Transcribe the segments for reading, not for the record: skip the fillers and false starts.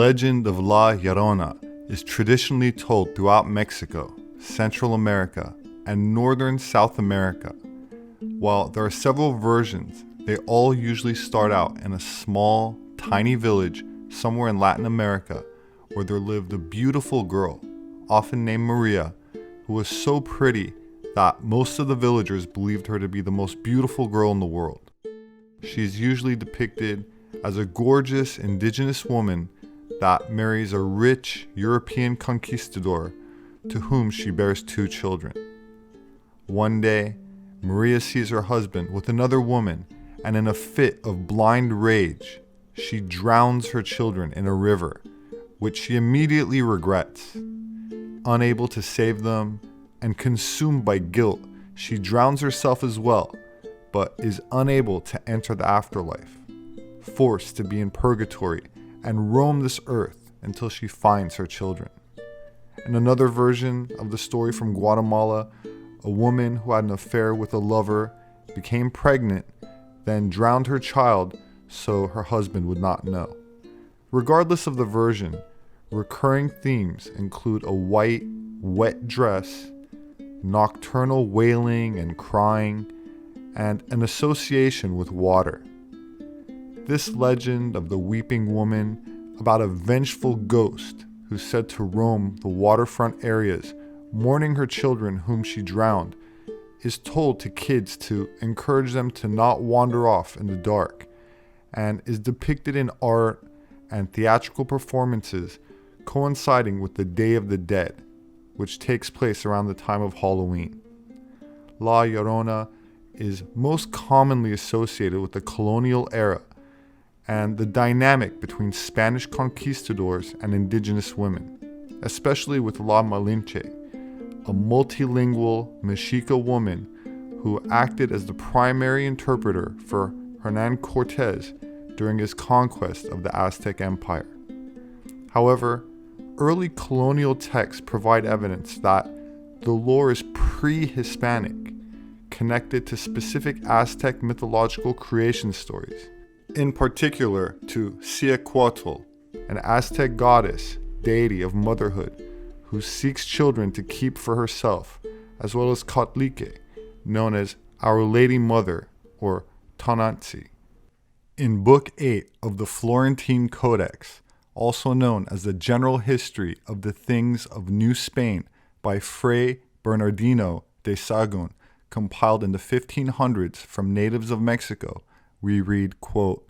legend of La Llorona is traditionally told throughout Mexico, Central America, and northern South America. While there are several versions, they all usually start out in a small, tiny village somewhere in Latin America where there lived a beautiful girl, often named Maria, who was so pretty that most of the villagers believed her to be the most beautiful girl in the world. She is usually depicted as a gorgeous indigenous woman that marries a rich European conquistador to whom she bears 2 children. One day, Maria sees her husband with another woman, and in a fit of blind rage, she drowns her children in a river, which she immediately regrets. Unable to save them and consumed by guilt, she drowns herself as well, but is unable to enter the afterlife, forced to be in purgatory and roam this earth until she finds her children. In another version of the story from Guatemala, a woman who had an affair with a lover became pregnant, then drowned her child so her husband would not know. Regardless of the version, recurring themes include a white, wet dress, nocturnal wailing and crying, and an association with water. This legend of the weeping woman about a vengeful ghost who's said to roam the waterfront areas, mourning her children whom she drowned, is told to kids to encourage them to not wander off in the dark, and is depicted in art and theatrical performances coinciding with the Day of the Dead, which takes place around the time of Halloween. La Llorona is most commonly associated with the colonial era and the dynamic between Spanish conquistadors and indigenous women, especially with La Malinche, a multilingual Mexica woman who acted as the primary interpreter for Hernan Cortez during his conquest of the Aztec Empire. However, early colonial texts provide evidence that the lore is pre-Hispanic, connected to specific Aztec mythological creation stories, in particular to Ciacuatl, an Aztec goddess, deity of motherhood, who seeks children to keep for herself, as well as Cotlique, known as Our Lady Mother or Tonantzi. In Book 8 of the Florentine Codex, also known as the General History of the Things of New Spain by Fray Bernardino de Sahagún, compiled in the 1500s from natives of Mexico, we read, quote,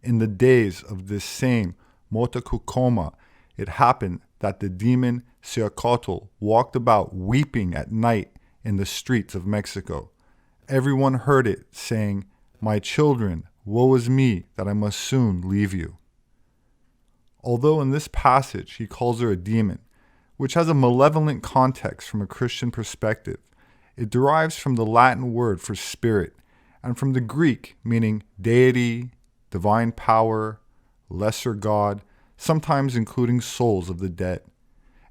"In the days of this same Motacucoma, it happened that the demon Ciacuatl walked about weeping at night in the streets of Mexico. Everyone heard it, saying, 'My children, woe is me that I must soon leave you.'" Although in this passage he calls her a demon, which has a malevolent context from a Christian perspective, it derives from the Latin word for spirit and from the Greek meaning deity, divine power, lesser god, sometimes including souls of the dead.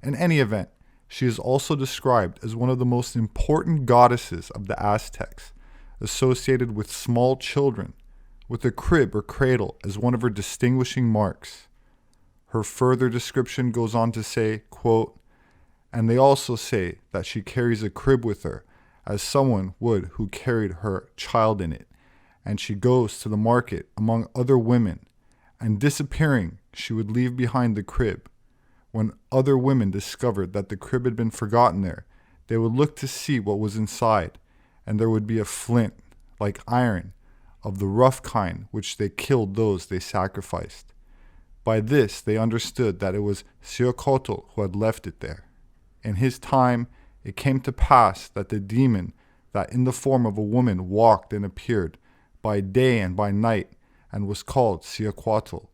In any event, she is also described as one of the most important goddesses of the Aztecs, associated with small children, with a crib or cradle as one of her distinguishing marks. Her further description goes on to say, quote, "And they also say that she carries a crib with her, as someone would who carried her child in it, and she goes to the market among other women, and disappearing she would leave behind the crib. When other women discovered that the crib had been forgotten there, they would look to see what was inside, and there would be a flint, like iron, of the rough kind which they killed those they sacrificed. By this they understood that it was Ciacuatl who had left it there. In his time it came to pass that the demon that in the form of a woman walked and appeared by day and by night, and was called Ciacuatl,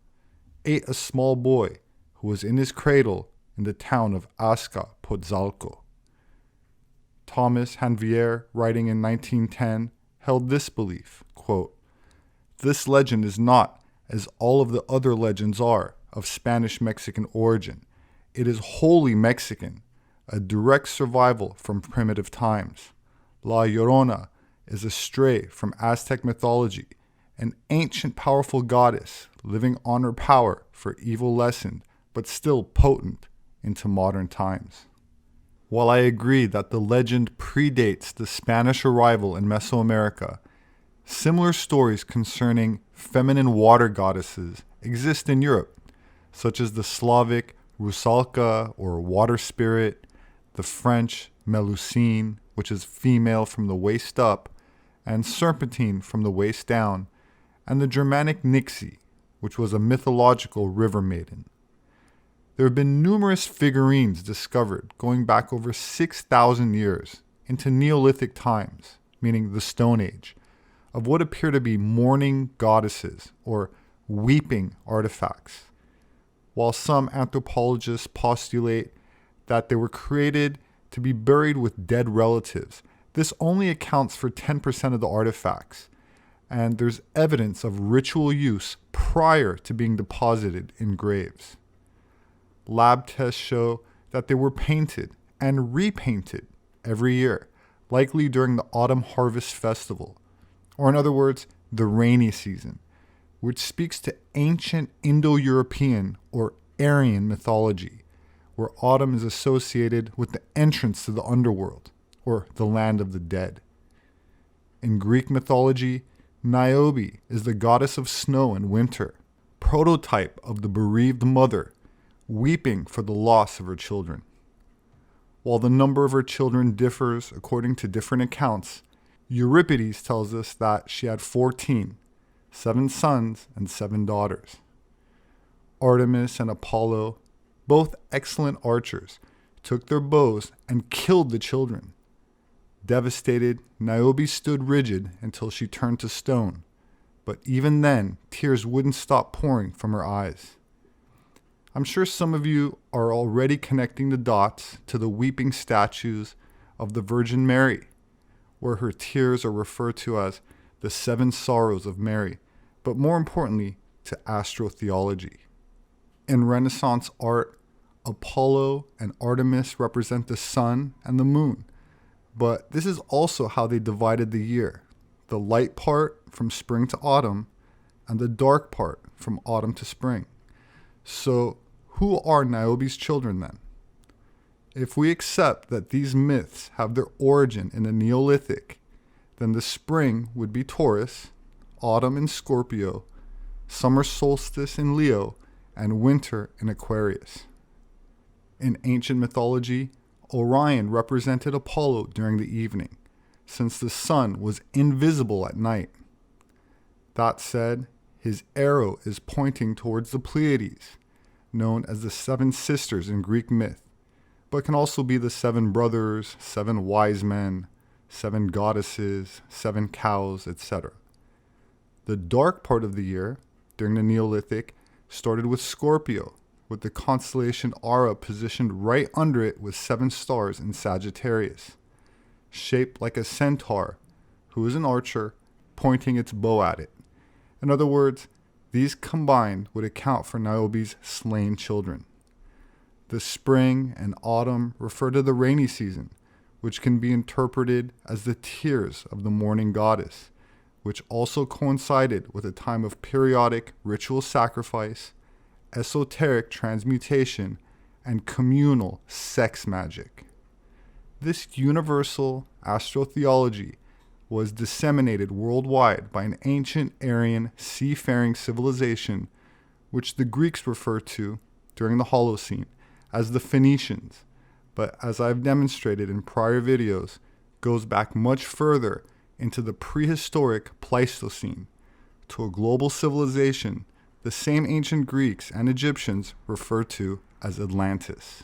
ate a small boy who was in his cradle in the town of Azcapotzalco." Thomas Hanvier, writing in 1910, held this belief, quote, "This legend is not as all of the other legends are of Spanish-Mexican origin. It is wholly Mexican, a direct survival from primitive times. La Llorona is a stray from Aztec mythology, an ancient powerful goddess living on her power for evil lessened but still potent into modern times. While I agree that the legend predates the Spanish arrival in Mesoamerica, similar stories concerning feminine water goddesses exist in Europe, such as the Slavic Rusalka or water spirit, the French Melusine, which is female from the waist up, and Serpentine from the waist down, and the Germanic Nixie, which was a mythological river maiden. There have been numerous figurines discovered going back over 6,000 years into Neolithic times, meaning the Stone Age, of what appear to be mourning goddesses or weeping artifacts. While some anthropologists postulate that they were created to be buried with dead relatives, this only accounts for 10% of the artifacts, and there's evidence of ritual use prior to being deposited in graves. Lab tests show that they were painted and repainted every year, likely during the autumn harvest festival, or in other words, the rainy season, which speaks to ancient Indo-European or Aryan mythology, where autumn is associated with the entrance to the underworld, or the land of the dead. In Greek mythology, Niobe is the goddess of snow and winter, prototype of the bereaved mother, weeping for the loss of her children. While the number of her children differs according to different accounts, Euripides tells us that she had 14, 7 sons and 7 daughters. Artemis and Apollo, both excellent archers, took their bows and killed the children. Devastated, Niobe stood rigid until she turned to stone, but even then, tears wouldn't stop pouring from her eyes. I'm sure some of you are already connecting the dots to the weeping statues of the Virgin Mary, where her tears are referred to as the 7 sorrows of Mary, but more importantly, to astrotheology. In Renaissance art, Apollo and Artemis represent the sun and the moon, but this is also how they divided the year, the light part from spring to autumn, and the dark part from autumn to spring. So, who are Niobe's children then? If we accept that these myths have their origin in the Neolithic, then the spring would be Taurus, autumn in Scorpio, summer solstice in Leo, and winter in Aquarius. In ancient mythology, Orion represented Apollo during the evening, since the sun was invisible at night. That said, his arrow is pointing towards the Pleiades, known as the 7 sisters in Greek myth, but can also be the 7 brothers, 7 wise men, 7 goddesses, 7 cows, etc. The dark part of the year, during the Neolithic, started with Scorpio, with the constellation Ara positioned right under it with 7 stars in Sagittarius, shaped like a centaur, who is an archer, pointing its bow at it. In other words, these combined would account for Niobe's slain children. The spring and autumn refer to the rainy season, which can be interpreted as the tears of the mourning goddess, which also coincided with a time of periodic ritual sacrifice, esoteric transmutation, and communal sex magic. This universal astrotheology was disseminated worldwide by an ancient Aryan seafaring civilization, which the Greeks referred to during the Holocene as the Phoenicians, but as I've demonstrated in prior videos, goes back much further into the prehistoric Pleistocene, to a global civilization the same ancient Greeks and Egyptians referred to as Atlantis.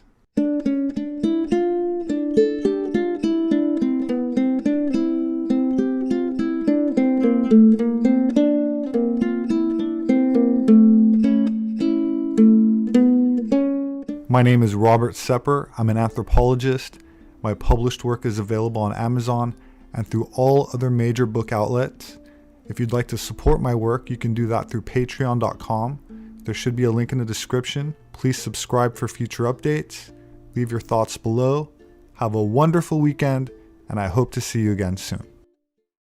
My name is Robert Sepehr. I'm an anthropologist. My published work is available on Amazon and through all other major book outlets. If you'd like to support my work, you can do that through patreon.com. There should be a link in the description. Please subscribe for future updates. Leave your thoughts below. Have a wonderful weekend, and I hope to see you again soon.